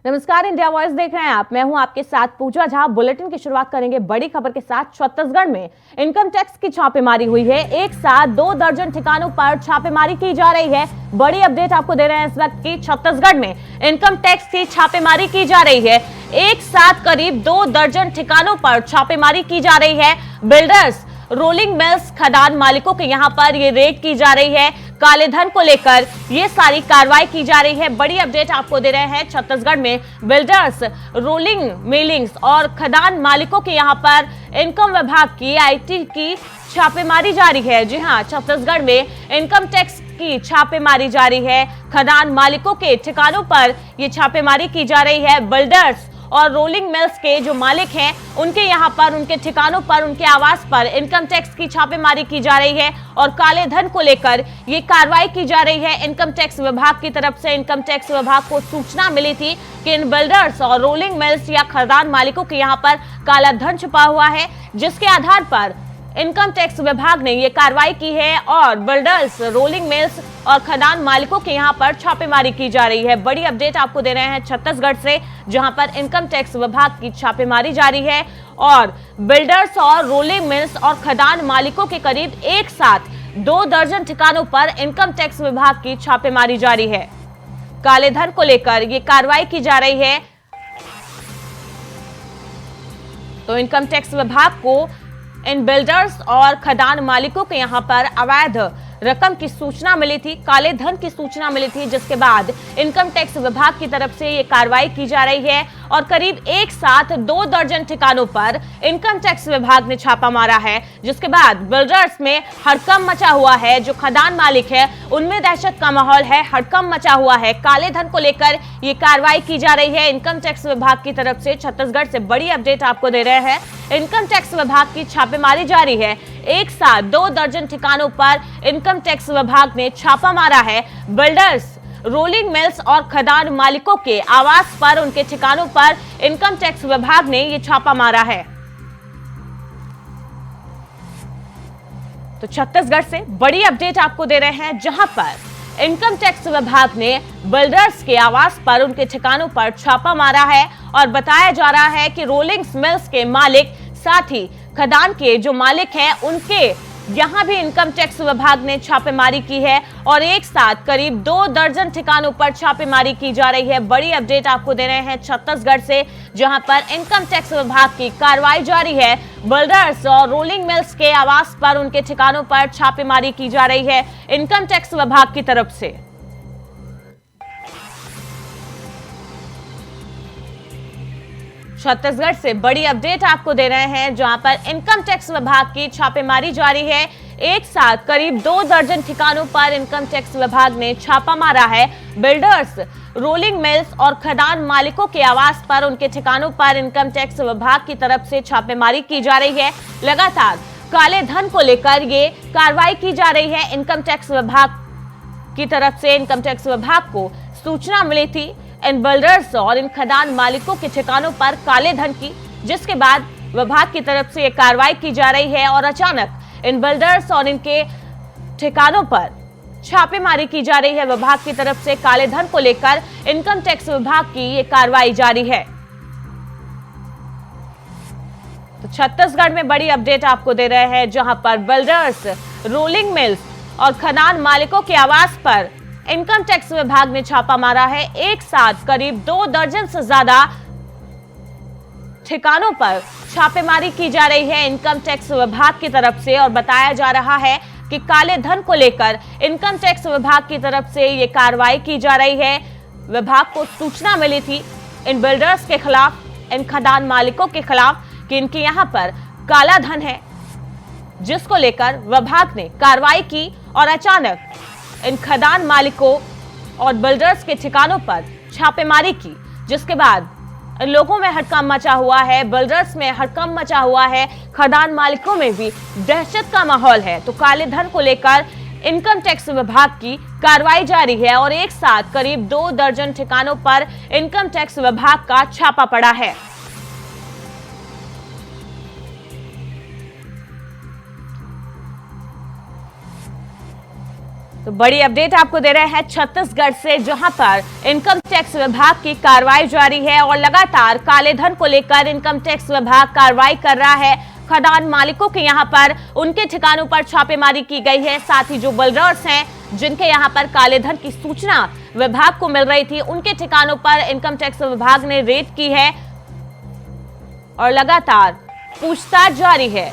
नमस्कार, India voice देख रहे हैं आप। मैं हूं आपके साथ पूजा झा। बुलेटिन की शुरुआत करेंगे बड़ी खबर के साथ। छत्तीसगढ़ में इनकम टैक्स की छापेमारी हुई है। एक साथ 2 दर्जन ठिकानों पर छापेमारी की जा रही है। बड़ी अपडेट आपको दे रहे हैं इस वक्त की छत्तीसगढ़ में इनकम टैक्स की छापेमारी की जा रही है। एक साथ करीब 2 दर्जन ठिकानों पर छापेमारी की जा रही है। बिल्डर्स, रोलिंग मिल्स, खदान मालिकों के यहां पर ये रेड की जा रही है। काले धन को लेकर ये सारी कार्रवाई की जा रही है। बड़ी अपडेट आपको दे रहे हैं। छत्तीसगढ़ में बिल्डर्स, रोलिंग मिलिंग्स और खदान मालिकों के यहां पर इनकम विभाग की आईटी की छापेमारी जारी है। जी हां, छत्तीसगढ़ में इनकम टैक्स की छापेमारी जारी है। खदान मालिकों के ठिकानों पर ये छापेमारी की जा रही है। बिल्डर्स और रोलिंग मिल्स के जो मालिक हैं उनके यहां पर, उनके ठिकानों पर, उनके आवास पर इनकम टैक्स की छापेमारी की जा रही है और काले धन को लेकर ये कार्रवाई की जा रही है। इनकम टैक्स विभाग की तरफ से इनकम टैक्स विभाग को सूचना मिली थी कि इन बिल्डर्स और रोलिंग मिल्स या खदान मालिकों के यहां पर काला धन छुपा हुआ है, जिसके आधार पर इनकम टैक्स विभाग ने ये कार्रवाई की है और बिल्डर्स, रोलिंग मिल्स और खदान मालिकों के यहां पर छापेमारी की जा रही है। बड़ी अपडेट आपको दे रहे हैं छत्तीसगढ़ से, जहां पर इनकम टैक्स विभाग की छापेमारी जारी है और बिल्डर्स और रोलिंग मिल्स और खदान मालिकों के करीब एक साथ 2 दर्जन ठिकानों पर इनकम टैक्स विभाग की छापेमारी जारी है। काले धन को लेकर ये कार्रवाई की जा रही है। तो इनकम टैक्स विभाग को इन बिल्डर्स और खदान मालिकों के यहां पर अवैध रकम की सूचना मिली थी, काले धन की सूचना मिली थी, जिसके बाद इनकम टैक्स विभाग की तरफ से ये कार्रवाई की जा रही है और करीब एक साथ 2 दर्जन ठिकानों पर इनकम टैक्स विभाग ने छापा मारा है। जिसके बाद बिल्डर्स में हड़कंप मचा हुआ है। जो खदान मालिक है उनमें दहशत का माहौल है, हड़कंप मचा हुआ है। काले धन को लेकर ये कार्रवाई की जा रही है इनकम टैक्स विभाग की तरफ से। छत्तीसगढ़ से बड़ी अपडेट आपको दे रहे हैं। इनकम टैक्स विभाग की छापेमारी जारी है। एक साथ 2 दर्जन ठिकानों पर इनकम टैक्स विभाग ने छापा मारा है। बिल्डर्स, रोलिंग मिल्स और खदान मालिकों के आवास पर, उनके ठिकानों पर इनकम टैक्स विभाग ने यह छापा मारा है। तो छत्तीसगढ़ से बड़ी अपडेट आपको दे रहे हैं, जहां पर इनकम टैक्स विभाग ने बिल्डर्स के आवास पर, उनके ठिकानों पर छापा मारा है और बताया जा रहा है कि रोलिंग मिल्स के मालिक, साथ ही खदान के जो मालिक हैं उनके यहां भी इनकम टैक्स विभाग ने छापेमारी की है और एक साथ करीब 2 दर्जन ठिकानों पर छापेमारी की जा रही है। बड़ी अपडेट आपको दे रहे हैं छत्तीसगढ़ से, जहां पर इनकम टैक्स विभाग की कार्रवाई जारी है। बिल्डर्स और रोलिंग मिल्स के आवास पर, उनके ठिकानों पर छापेमारी की जा रही है इनकम टैक्स विभाग की तरफ से। छत्तीसगढ़ से बड़ी अपडेट आपको दे रहे हैं, जहां पर इनकम टैक्स विभाग की छापेमारी जारी है। एक साथ करीब 2 दर्जन ठिकानों पर इनकम टैक्स विभाग ने छापा मारा है। बिल्डर्स, रोलिंग मिल्स और खदान मालिकों के आवास पर, उनके ठिकानों पर इनकम टैक्स विभाग की तरफ से छापेमारी की जा रही है। लगातार काले धन को लेकर ये कार्रवाई की जा रही है। इनकम टैक्स विभाग की तरफ से इनकम टैक्स विभाग को सूचना मिली थी इन बिल्डर्स और इन खदान मालिकों के ठिकानों पर काले धन की, जिसके बाद विभाग की तरफ से यह कार्रवाई की जा रही है और अचानक इन बिल्डर्स और इनके ठिकानों पर छापेमारी की जा रही है। विभाग की तरफ से काले धन को लेकर इनकम टैक्स विभाग की यह कार्रवाई जारी है। तो छत्तीसगढ़ में बड़ी अपडेट आपको दे रहे हैं, जहां पर बिल्डर्स, रोलिंग मिल्स और खदान मालिकों के आवास पर इनकम टैक्स विभाग ने छापा मारा है। एक साथ करीब 2 दर्जन से ज्यादा ठिकानों पर छापेमारी की जा रही है इनकम टैक्स विभाग की तरफ से और बताया जा रहा है कि काले धन को लेकर इनकम टैक्स विभाग की तरफ से यह कार्रवाई की जा रही है। विभाग को सूचना मिली थी इन बिल्डर्स के खिलाफ, इन खदान मालिकों के खिलाफ कि इनके यहां पर काला धन है, जिसको लेकर विभाग ने कार्रवाई की और अचानक इन खदान मालिकों और बिल्डर्स के ठिकानों पर छापेमारी की, जिसके बाद इन लोगों में हड़कंप मचा हुआ है। बिल्डर्स में हड़कंप मचा हुआ है, खदान मालिकों में भी दहशत का माहौल है। तो काले धन को लेकर इनकम टैक्स विभाग की कार्रवाई जारी है और एक साथ करीब 2 दर्जन ठिकानों पर इनकम टैक्स विभाग का छापा पड़ा है। तो बड़ी अपडेट आपको दे रहे हैं छत्तीसगढ़ से, जहां पर इनकम टैक्स विभाग की कार्रवाई जारी है और लगातार काले धन को लेकर इनकम टैक्स विभाग कार्रवाई कर रहा है। खदान मालिकों के यहां पर उनके ठिकानों पर छापेमारी की गई है। साथ ही जो बिल्डर्स हैं जिनके यहां पर काले धन की सूचना विभाग को मिल रही थी, उनके ठिकानों पर इनकम टैक्स विभाग ने रेड की है और लगातार पूछताछ जारी है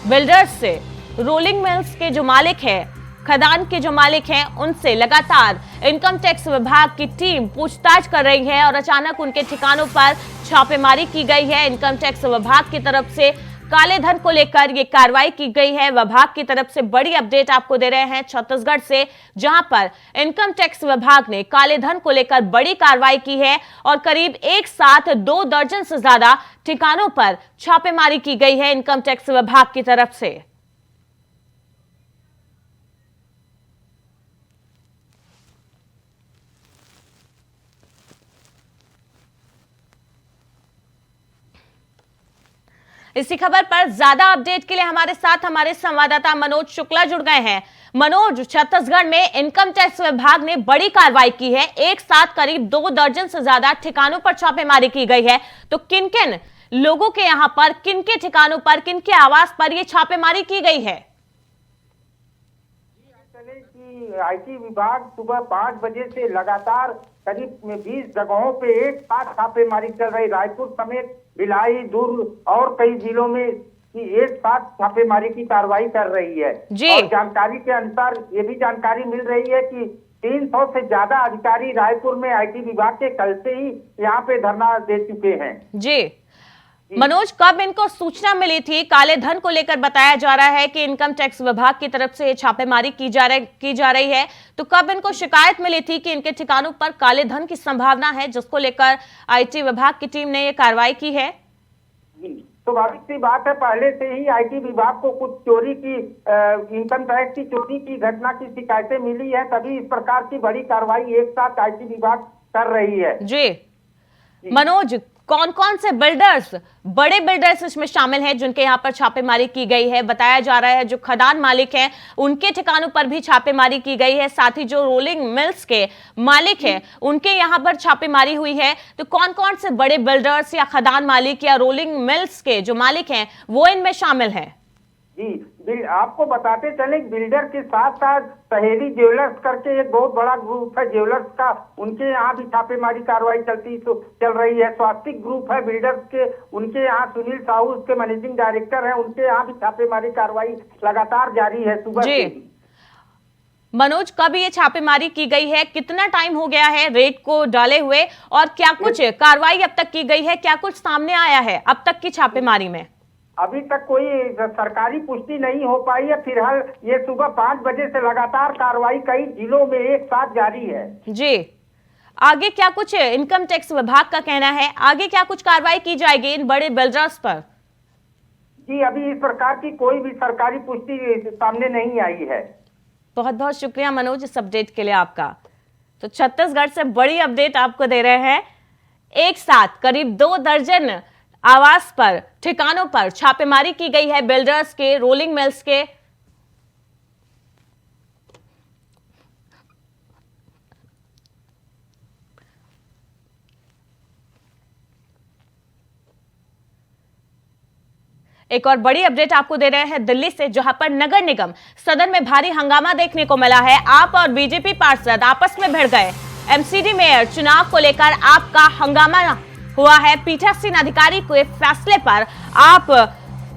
बिल्डर्स से। रोलिंग मिल्स के जो मालिक हैं, खदान के जो मालिक हैं, उनसे लगातार इनकम टैक्स विभाग की टीम पूछताछ कर रही है और अचानक उनके ठिकानों पर छापेमारी की गई है। इनकम टैक्स विभाग की तरफ से काले धन को लेकर ये कार्रवाई की गई है। विभाग की तरफ से बड़ी अपडेट आपको दे रहे हैं छत्तीसगढ़ से, जहां पर इनकम टैक्स विभाग ने काले धन को लेकर बड़ी कार्रवाई की है और करीब एक साथ 2 दर्जन से ज्यादा ठिकानों पर छापेमारी की गई है इनकम टैक्स विभाग की तरफ से। इसी खबर पर ज्यादा अपडेट के लिए हमारे साथ हमारे संवाददाता मनोज शुक्ला जुड़ गए हैं। मनोज, छत्तीसगढ़ में इनकम टैक्स विभाग ने बड़ी कार्रवाई की है। एक साथ करीब 2 दर्जन से ज्यादा ठिकानों पर छापेमारी की गई है, तो किन किन लोगों के यहां पर, किन के ठिकानों पर, किन के आवास पर यह छापेमारी की गई है? आईटी विभाग सुबह 5 बजे से लगातार करीब 20 जगहों पे एक साथ छापेमारी चल रही। रायपुर समेत भिलाई, दुर्ग और कई जिलों में एक साथ छापेमारी की कार्रवाई कर रही है। और जानकारी के अनुसार ये भी जानकारी मिल रही है कि 300 से ज्यादा अधिकारी रायपुर में आईटी विभाग के कल से ही यहाँ पे धरना दे चुके हैं। जी मनोज, कब इनको सूचना मिली थी? काले धन को लेकर बताया जा रहा है कि इनकम टैक्स विभाग की तरफ से छापेमारी की जा रही है, तो कब इनको शिकायत मिली थी कि इनके ठिकानों पर काले धन की संभावना है, जिसको लेकर आईटी विभाग की टीम ने ये कार्रवाई की है? स्वाभाविक सी बात है, पहले से ही आईटी विभाग को कुछ चोरी की, इनकम टैक्स की चोरी की घटना की शिकायतें मिली है, तभी इस प्रकार की बड़ी कार्रवाई एक साथ आईटी विभाग कर रही है। जी मनोज, कौन कौन से बिल्डर्स, बड़े बिल्डर्स इसमें शामिल हैं जिनके यहाँ पर छापेमारी की गई है? बताया जा रहा है जो खदान मालिक हैं उनके ठिकानों पर भी छापेमारी की गई है, साथ ही जो रोलिंग मिल्स के मालिक हैं उनके यहाँ पर छापेमारी हुई है। तो कौन कौन से बड़े बिल्डर्स या खदान मालिक या रोलिंग मिल्स के जो मालिक हैं वो इनमें शामिल हैं? जी, आपको बताते चले, बिल्डर के साथ साथ सहेली ज्वेलर्स करके एक बहुत बड़ा ग्रुप है ज्वेलर्स का, उनके यहाँ भी छापेमारी कार्रवाई चल रही है। स्वास्तिक ग्रुप है बिल्डर्स के, उनके यहाँ सुनील साहू उसके मैनेजिंग डायरेक्टर हैं, उनके यहाँ भी छापेमारी कार्रवाई लगातार जारी है सुबह से। मनोज, कब ये छापेमारी की गई है? कितना टाइम हो गया है रेड को डाले हुए और क्या कुछ कार्रवाई अब तक की गई है? क्या कुछ सामने आया है अब तक की छापेमारी में? अभी तक कोई सरकारी पुष्टि नहीं हो पाई है। फिलहाल ये सुबह 5 बजे से लगातार कार्रवाई कई जिलों में एक साथ जारी है। जी, आगे क्या कुछ इनकम टैक्स विभाग का कहना है? आगे क्या कुछ कार्रवाई की जाएगी इन बड़े बिल्डर्स पर? जी, अभी इस प्रकार की कोई भी सरकारी पुष्टि सामने नहीं आई है। बहुत बहुत शुक्रिया मनोज इस अपडेट के लिए आपका। तो छत्तीसगढ़ से बड़ी अपडेट आपको दे रहे हैं। एक साथ करीब 2 दर्जन आवास पर, ठिकानों पर छापेमारी की गई है बिल्डर्स के, रोलिंग मिल्स के। एक और बड़ी अपडेट आपको दे रहे हैं दिल्ली से, जहां पर नगर निगम सदन में भारी हंगामा देखने को मिला है। आप और बीजेपी पार्षद आपस में भिड़ गए। एमसीडी मेयर चुनाव को लेकर आपका हंगामा हुआ है। पीठासीन अधिकारी के फैसले पर आप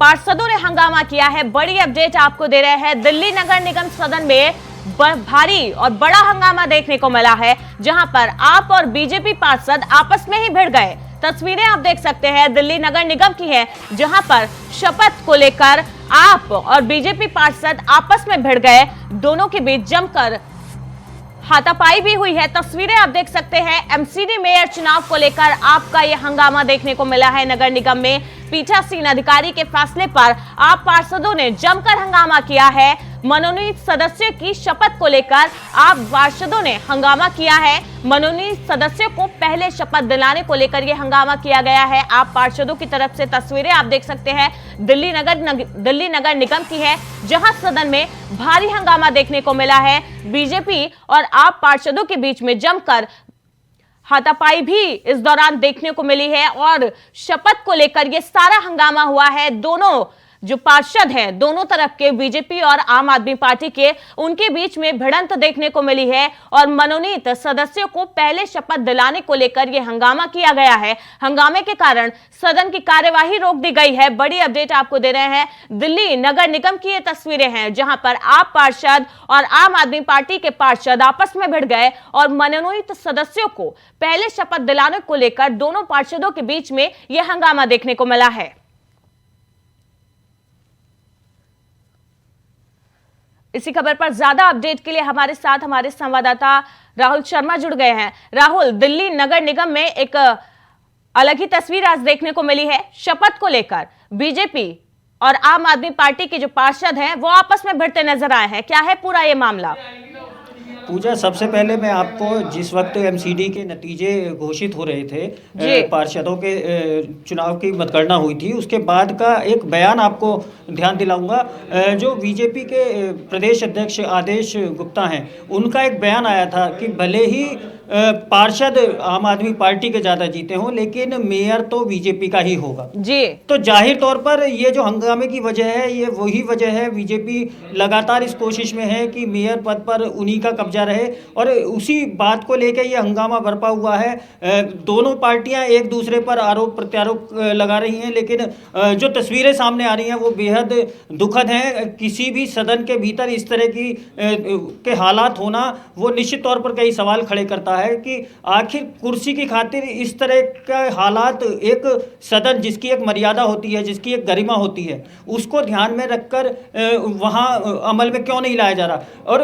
पार्षदों ने हंगामा किया है। बड़ी अपडेट आपको दे रहे हैं, दिल्ली नगर निगम सदन में भारी और बड़ा हंगामा देखने को मिला है, जहां पर आप और बीजेपी पार्षद आपस में ही भिड़ गए। तस्वीरें आप देख सकते हैं दिल्ली नगर निगम की है, जहां पर शपथ को लेकर आप और बीजेपी पार्षद आपस में भिड़ गए। दोनों के बीच जमकर हाथापाई भी हुई है। तस्वीरें आप देख सकते हैं, एमसीडी मेयर चुनाव को लेकर आपका यह हंगामा देखने को मिला है नगर निगम में। पीठासीन अधिकारी के फैसले पर आप पार्षदों ने जमकर हंगामा किया है। मनोनीत सदस्य की शपथ को लेकर आप पार्षदों ने हंगामा किया है। मनोनीत सदस्यों को पहले शपथ दिलाने को लेकर यह हंगामा किया गया है। आप पार्षदों की तरफ से तस्वीरें आप देख सकते हैं, दिल्ली नगर निगम की है, जहां सदन में भारी हंगामा देखने को मिला है। बीजेपी और आप पार्षदों के बीच में जमकर हाथापाई भी इस दौरान देखने को मिली है और शपथ को लेकर यह सारा हंगामा हुआ है। दोनों जो पार्षद हैं, दोनों तरफ के, बीजेपी और आम आदमी पार्टी के, उनके बीच में भिड़ंत देखने को मिली है और मनोनीत सदस्यों को पहले शपथ दिलाने को लेकर यह हंगामा किया गया है। हंगामे के कारण सदन की कार्यवाही रोक दी गई है। बड़ी अपडेट आपको दे रहे हैं, दिल्ली नगर निगम की ये तस्वीरें हैं, जहां पर आप पार्षद और आम आदमी पार्टी के पार्षद आपस में भिड़ गए और मनोनीत सदस्यों को पहले शपथ दिलाने को लेकर दोनों पार्षदों के बीच में यह हंगामा देखने को मिला है। इसी खबर पर ज्यादा अपडेट के लिए हमारे साथ हमारे संवाददाता राहुल शर्मा जुड़ गए हैं। राहुल, दिल्ली नगर निगम में एक अलग ही तस्वीर आज देखने को मिली है। शपथ को लेकर बीजेपी और आम आदमी पार्टी के जो पार्षद हैं वो आपस में भिड़ते नजर आए हैं। क्या है पूरा ये मामला? पूजा, सबसे पहले मैं आपको, जिस वक्त एमसीडी के नतीजे घोषित हो रहे थे, पार्षदों के चुनाव की मतगणना हुई थी, उसके बाद का एक बयान आपको ध्यान दिलाऊंगा। जो बीजेपी के प्रदेश अध्यक्ष आदेश गुप्ता हैं, उनका एक बयान आया था कि भले ही पार्षद आम आदमी पार्टी के ज़्यादा जीते हों, लेकिन मेयर तो बीजेपी का ही होगा जी। तो जाहिर तौर पर ये जो हंगामे की वजह है, ये वही वजह है। बीजेपी लगातार इस कोशिश में है कि मेयर पद पर उन्हीं का कब्जा रहे और उसी बात को लेकर ये हंगामा बरपा हुआ है। दोनों पार्टियां एक दूसरे पर आरोप प्रत्यारोप लगा रही हैं, लेकिन जो तस्वीरें सामने आ रही हैं वो बेहद दुखद हैं। किसी भी सदन के भीतर इस तरह की के हालात होना वो निश्चित तौर पर कई सवाल खड़े करता है कि आखिर कुर्सी की खातिर इस तरह का हालात, एक सदन जिसकी एक मर्यादा होती है, जिसकी एक गरिमा होती है, उसको ध्यान में रखकर वहां अमल में क्यों नहीं लाया जा रहा। और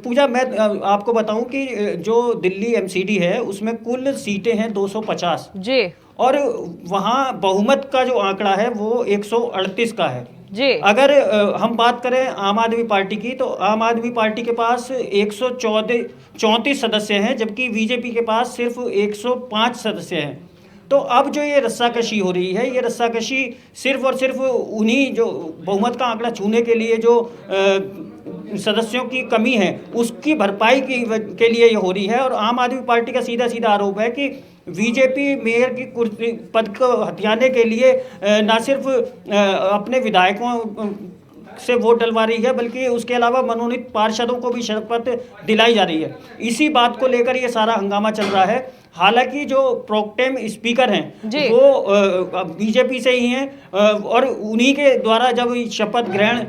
पूजा, मैं आपको बताऊं कि जो दिल्ली एमसीडी है उसमें कुल सीटें हैं 250 जी, और वहां बहुमत का जो आंकड़ा है वो 138 का है जी। अगर हम बात करें आम आदमी पार्टी की, तो आम आदमी पार्टी के पास 134 सदस्य हैं, जबकि बीजेपी के पास सिर्फ 105 सदस्य हैं। तो अब जो ये रस्साकशी हो रही है, ये रस्साकशी सिर्फ और सिर्फ उन्हीं जो बहुमत का आंकड़ा छूने के लिए जो सदस्यों की कमी है उसकी भरपाई के लिए ये हो रही है। और आम आदमी पार्टी का सीधा सीधा आरोप है कि बीजेपी मेयर की कुर्सी पद को हथियाने के लिए न सिर्फ अपने विधायकों से वोट डलवा रही है, बल्कि उसके अलावा मनोनीत पार्षदों को भी शपथ दिलाई जा रही है। इसी बात को लेकर ये सारा हंगामा चल रहा है। हालांकि जो प्रोटेम स्पीकर हैं वो बीजेपी से ही हैं और उन्हीं के द्वारा जब शपथ ग्रहण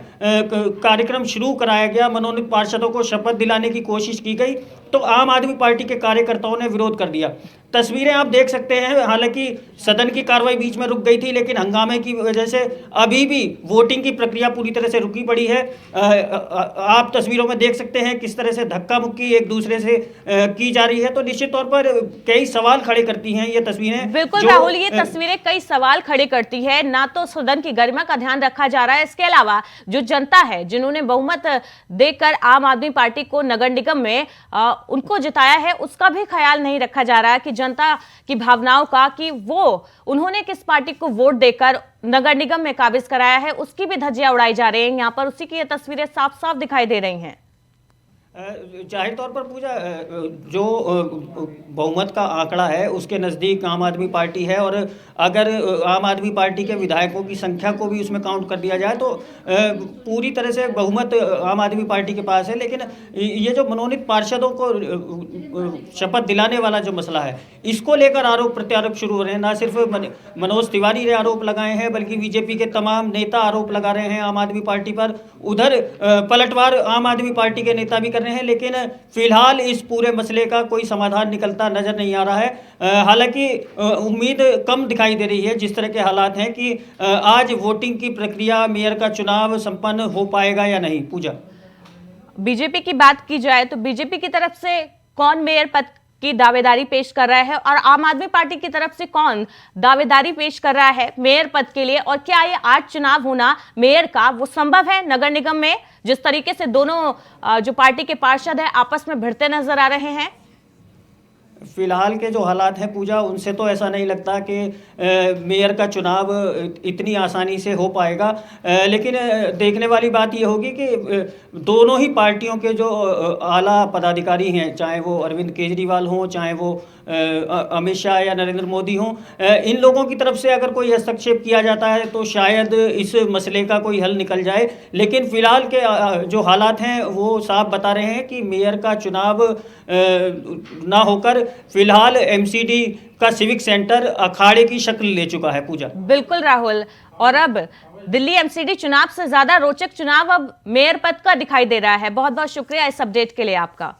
कार्यक्रम शुरू कराया गया, मनोनीत पार्षदों को शपथ दिलाने की कोशिश की गई, तो आम आदमी पार्टी के कार्यकर्ताओं ने विरोध कर दिया। तस्वीरें आप देख सकते हैं। हालांकि सदन की कार्रवाई बीच में रुक गई थी, लेकिन हंगामे की वजह से अभी भी वोटिंग की प्रक्रिया पूरी तरह से रुकी पड़ी है। आप तस्वीरों में देख सकते हैं किस तरह से धक्का मुक्की एक दूसरे से की जा रही है। तो निश्चित तौर पर कई सवाल खड़े करती हैं ये तस्वीरें। बिल्कुल राहुल, ये तस्वीरें कई सवाल खड़े करती है। ना तो सदन की गरिमा का ध्यान रखा जा रहा है, इसके अलावा जो जनता है जिन्होंने बहुमत देकर आम आदमी पार्टी को नगर निगम में उनको जिताया है, उसका भी ख्याल नहीं रखा जा रहा है कि जनता की भावनाओं का, कि वो उन्होंने किस पार्टी को वोट देकर नगर निगम में काबिज कराया है, उसकी भी धज्जियां उड़ाई जा रही हैं। यहाँ पर उसी की ये तस्वीरें साफ साफ दिखाई दे रही हैं। जाहिर तौर पर पूजा, जो बहुमत का आंकड़ा है उसके नज़दीक आम आदमी पार्टी है, और अगर आम आदमी पार्टी के विधायकों की संख्या को भी उसमें काउंट कर दिया जाए तो पूरी तरह से बहुमत आम आदमी पार्टी के पास है। लेकिन ये जो मनोनीत पार्षदों को शपथ दिलाने वाला जो मसला है, इसको लेकर आरोप प्रत्यारोप शुरू हो रहे हैं। ना सिर्फ मनोज तिवारी ने आरोप लगाए हैं, बल्कि बीजेपी के तमाम नेता आरोप लगा रहे हैं आम आदमी पार्टी पर। उधर पलटवार आम आदमी पार्टी के नेता भी कर रहे हैं, लेकिन फिलहाल इस पूरे मसले का कोई समाधान निकलता नजर नहीं आ रहा है। हालांकि उम्मीद कम दिखाई दे रही है, जिस तरह के हालात हैं, कि आज वोटिंग की प्रक्रिया, मेयर का चुनाव संपन्न हो पाएगा या नहीं। पूजा, बीजेपी की बात की जाए तो बीजेपी की तरफ से कौन मेयर पद की दावेदारी पेश कर रहा है और आम आदमी पार्टी की तरफ से कौन दावेदारी पेश कर रहा है मेयर पद के लिए, और क्या ये आज चुनाव होना मेयर का वो संभव है नगर निगम में, जिस तरीके से दोनों जो पार्टी के पार्षद है आपस में भिड़ते नजर आ रहे हैं। फिलहाल के जो हालात हैं पूजा, उनसे तो ऐसा नहीं लगता कि मेयर का चुनाव इतनी आसानी से हो पाएगा। लेकिन देखने वाली बात ये होगी कि दोनों ही पार्टियों के जो आला पदाधिकारी हैं, चाहे वो अरविंद केजरीवाल हों, चाहे वो अमित शाह या नरेंद्र मोदी हों, इन लोगों की तरफ से अगर कोई हस्तक्षेप किया जाता है तो शायद इस मसले का कोई हल निकल जाए। लेकिन फिलहाल के जो हालात हैं वो साफ बता रहे हैं कि मेयर का चुनाव ना होकर फिलहाल एमसीडी का सिविक सेंटर अखाड़े की शक्ल ले चुका है पूजा। बिल्कुल राहुल, और अब दिल्ली एमसीडी चुनाव से ज्यादा रोचक चुनाव अब मेयर पद का दिखाई दे रहा है। बहुत बहुत शुक्रिया इस अपडेट के लिए आपका।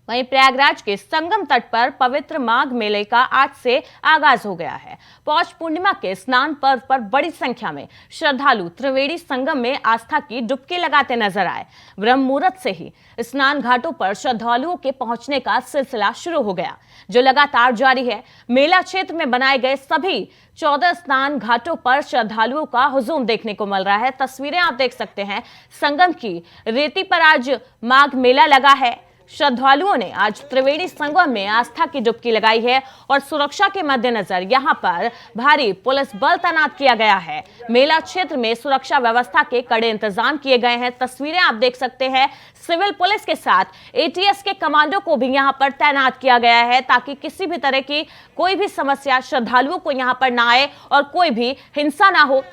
वहीं प्रयागराज के संगम तट पर पवित्र माघ मेले का आज से आगाज हो गया है। पौष पूर्णिमा के स्नान पर्व पर बड़ी संख्या में श्रद्धालु त्रिवेणी संगम में आस्था की डुबकी लगाते नजर आए। ब्रह्म मुहूर्त से ही स्नान घाटों पर श्रद्धालुओं के पहुंचने का सिलसिला शुरू हो गया, जो लगातार जारी है। मेला क्षेत्र में बनाए गए सभी 14 स्नान घाटों पर श्रद्धालुओं का हुजूम देखने को मिल रहा है। तस्वीरें आप देख सकते हैं, संगम की रेती पर आज माघ मेला लगा है। श्रद्धालुओं ने आज त्रिवेणी संगम में आस्था की डुबकी लगाई है और सुरक्षा के मद्देनजर यहां पर भारी पुलिस बल तैनात किया गया है। मेला क्षेत्र में सुरक्षा व्यवस्था के कड़े इंतजाम किए गए हैं। तस्वीरें आप देख सकते हैं, सिविल पुलिस के साथ एटीएस के कमांडो को भी यहां पर तैनात किया गया है ताकि किसी भी तरह की कोई भी समस्या श्रद्धालुओं को यहां पर ना आए और कोई भी हिंसा ना हो।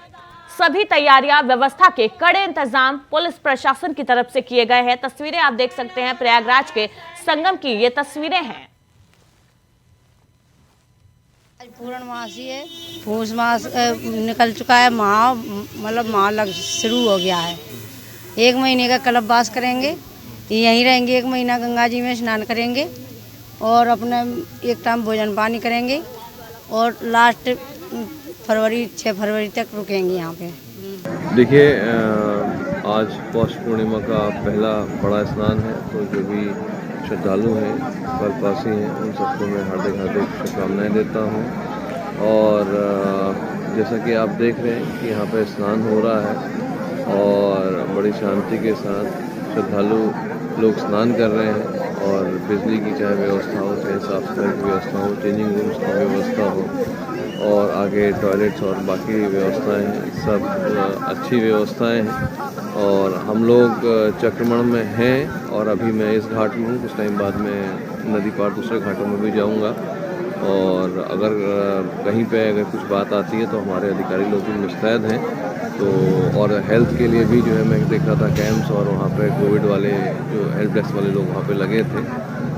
सभी तैयारियां, व्यवस्था के कड़े इंतजाम पुलिस प्रशासन की तरफ से किए गए हैं। तस्वीरें आप देख सकते हैं, प्रयागराज के संगम की ये तस्वीरें हैं। आज पूर्णमासी है, पूष मास निकल चुका है, माह मतलब माह लग शुरू हो गया है। 1 महीने का कल्पवास करेंगे, यहीं रहेंगे 1 महीना, गंगा जी में स्नान करेंगे और अपने एक टाइम भोजन पानी करेंगे और लास्ट 6 फरवरी तक रुकेंगे यहाँ पे। देखिए, आज पौष पूर्णिमा का पहला बड़ा स्नान है, तो जो भी श्रद्धालु हैं, कल्पवासी हैं, उन सबको मैं हार्दिक हार्दिक शुभकामनाएं देता हूँ। और जैसा कि आप देख रहे हैं कि यहाँ पे स्नान हो रहा है और बड़ी शांति के साथ श्रद्धालु लोग स्नान कर रहे हैं और बिजली की चाहे व्यवस्था हो, चाहे साफ सफाई की व्यवस्था हो, चेंजिंग रूम्स की व्यवस्था हो और आगे टॉयलेट्स और बाकी व्यवस्थाएं हैं, सब अच्छी व्यवस्थाएं हैं। और हम लोग चक्रमण में हैं और अभी मैं इस घाट में हूँ, कुछ टाइम बाद मैं नदी पार दूसरे घाटों में भी जाऊँगा। और अगर कहीं पे अगर कुछ बात आती है तो हमारे अधिकारी लोग भी मुस्तैद हैं। तो और हेल्थ के लिए भी जो है मैं देख रहा था कैंप्स, और वहाँ पे कोविड वाले जो हेल्प डेस्क वाले लोग वहाँ पे लगे थे।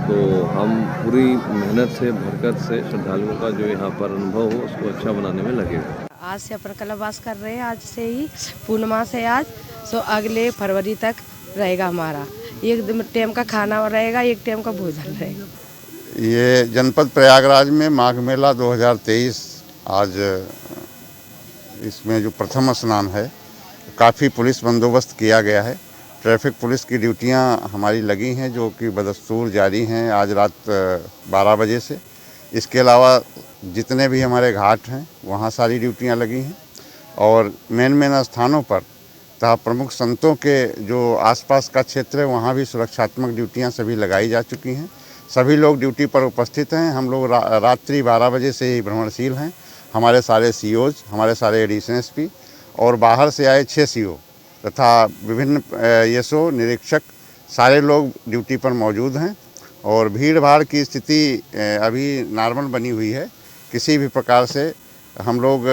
तो हम पूरी मेहनत से, भरकत से श्रद्धालुओं का जो यहाँ पर अनुभव हो उसको अच्छा बनाने में लगे हुए। आज से अपर कल्पवास कर रहे हैं, आज से ही पूर्णिमा से आज, सो अगले फरवरी तक रहेगा हमारा। एक टाइम का खाना रहेगा, एक टाइम का भोजन रहेगा। ये जनपद प्रयागराज में माघ मेला 2023 आज इसमें जो प्रथम स्नान है, काफ़ी पुलिस बंदोबस्त किया गया है। ट्रैफिक पुलिस की ड्यूटियां हमारी लगी हैं जो कि बदस्तूर जारी हैं आज रात 12 बजे से। इसके अलावा जितने भी हमारे घाट हैं वहाँ सारी ड्यूटियां लगी हैं और मेन स्थानों पर तथा प्रमुख संतों के जो आसपास का क्षेत्र है वहाँ भी सुरक्षात्मक ड्यूटियां सभी लगाई जा चुकी हैं। सभी लोग ड्यूटी पर उपस्थित हैं। हम लोग रात्रि 12 बजे से ही भ्रमणशील हैं। हमारे सारे सीओज, हमारे सारे एडिशन एसपी और बाहर से आए 6 सीओ तथा विभिन्न एसओ निरीक्षक सारे लोग ड्यूटी पर मौजूद हैं और भीड़ भाड़ की स्थिति अभी नॉर्मल बनी हुई है। किसी भी प्रकार से हम लोग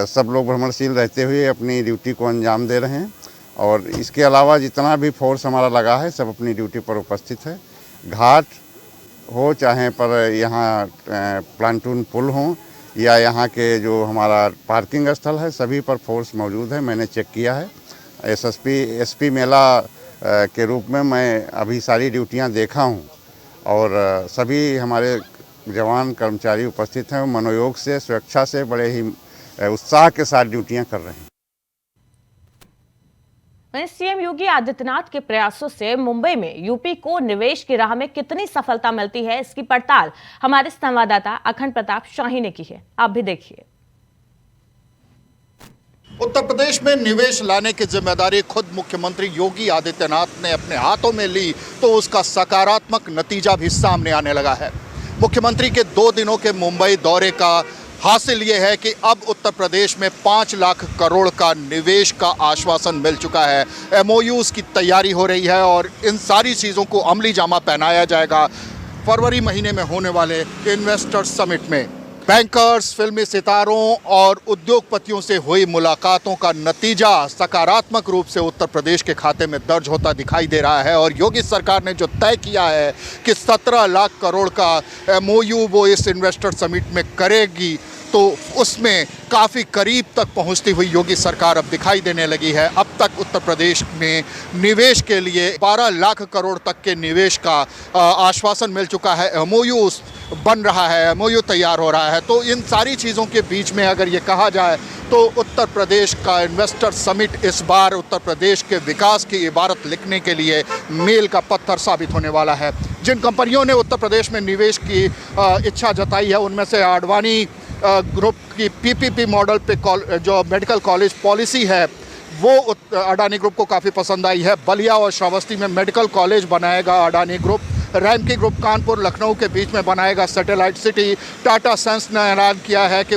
सब लोग भ्रमणशील रहते हुए अपनी ड्यूटी को अंजाम दे रहे हैं और इसके अलावा जितना भी फोर्स हमारा लगा है सब अपनी ड्यूटी पर उपस्थित है। घाट हो चाहे पर यहाँ प्लांटून पुल हो या यहाँ के जो हमारा पार्किंग स्थल है, सभी पर फोर्स मौजूद है। मैंने चेक किया है। एसपी मेला के रूप में मैं अभी सारी ड्यूटियाँ देखा हूँ और सभी हमारे जवान कर्मचारी उपस्थित हैं। मनोयोग से, सुरक्षा से बड़े ही उत्साह के साथ ड्यूटियाँ कर रहे हैं। वहीं सीएम योगी आदित्यनाथ के प्रयासों से मुंबई में यूपी को निवेश की राह में कितनी सफलता मिलती है, इसकी पड़ताल हमारे संवाददाता अखंड प्रताप शाही ने की है। आप भी देखिए। उत्तर प्रदेश में निवेश लाने की जिम्मेदारी खुद मुख्यमंत्री योगी आदित्यनाथ ने अपने हाथों में ली तो उसका सकारात्मक नतीजा भी सामने आने लगा है। मुख्यमंत्री के 2 दिनों के मुंबई दौरे का हासिल ये है कि अब उत्तर प्रदेश में 5 लाख करोड़ का निवेश का आश्वासन मिल चुका है। एमओयूज की तैयारी हो रही है और इन सारी चीज़ों को अमली जामा पहनाया जाएगा फरवरी महीने में होने वाले इन्वेस्टर समिट में। बैंकर्स, फिल्मी सितारों और उद्योगपतियों से हुई मुलाकातों का नतीजा सकारात्मक रूप से उत्तर प्रदेश के खाते में दर्ज होता दिखाई दे रहा है और योगी सरकार ने जो तय किया है कि 17 लाख करोड़ का एमओयू वो इस इन्वेस्टर समिट में करेगी, तो उसमें काफ़ी करीब तक पहुंचती हुई योगी सरकार अब दिखाई देने लगी है। अब तक उत्तर प्रदेश में निवेश के लिए 12 लाख करोड़ तक के निवेश का आश्वासन मिल चुका है। एमओयू बन रहा है, एमओयू तैयार हो रहा है। तो इन सारी चीज़ों के बीच में अगर ये कहा जाए तो उत्तर प्रदेश का इन्वेस्टर समिट इस बार उत्तर प्रदेश के विकास की इबारत लिखने के लिए मील का पत्थर साबित होने वाला है। जिन कंपनियों ने उत्तर प्रदेश में निवेश की इच्छा जताई है उनमें से आडवाणी ग्रुप की पीपीपी मॉडल पे जो मेडिकल कॉलेज पॉलिसी है वो अडानी ग्रुप को काफ़ी पसंद आई है। बलिया और श्रावस्ती में मेडिकल कॉलेज बनाएगा अडानी ग्रुप। रैमकी ग्रुप कानपुर लखनऊ के बीच में बनाएगा सैटेलाइट सिटी। टाटा सन्स ने ऐलान किया है कि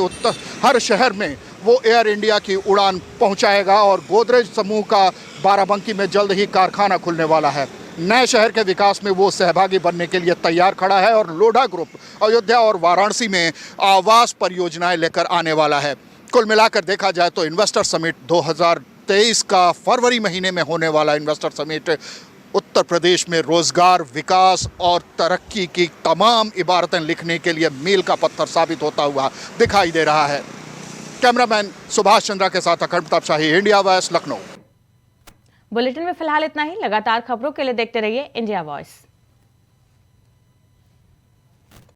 हर शहर में वो एयर इंडिया की उड़ान पहुंचाएगा और गोदरेज समूह का बाराबंकी में जल्द ही कारखाना खुलने वाला है। नए शहर के विकास में वो सहभागी बनने के लिए तैयार खड़ा है और लोढ़ा ग्रुप अयोध्या और वाराणसी में आवास परियोजनाएं लेकर आने वाला है। कुल मिलाकर देखा जाए तो इन्वेस्टर समिट 2023 का फरवरी महीने में होने वाला इन्वेस्टर समिट उत्तर प्रदेश में रोजगार, विकास और तरक्की की तमाम इबारतें लिखने के लिए मील का पत्थर साबित होता हुआ दिखाई दे रहा है। कैमरामैन सुभाष चंद्रा के साथ अखंड Pratap Shahi, India voice, Lucknow. Bulletin में फिलहाल इतना ही। लगातार खबरों के लिए देखते रहिए इंडिया वॉइस।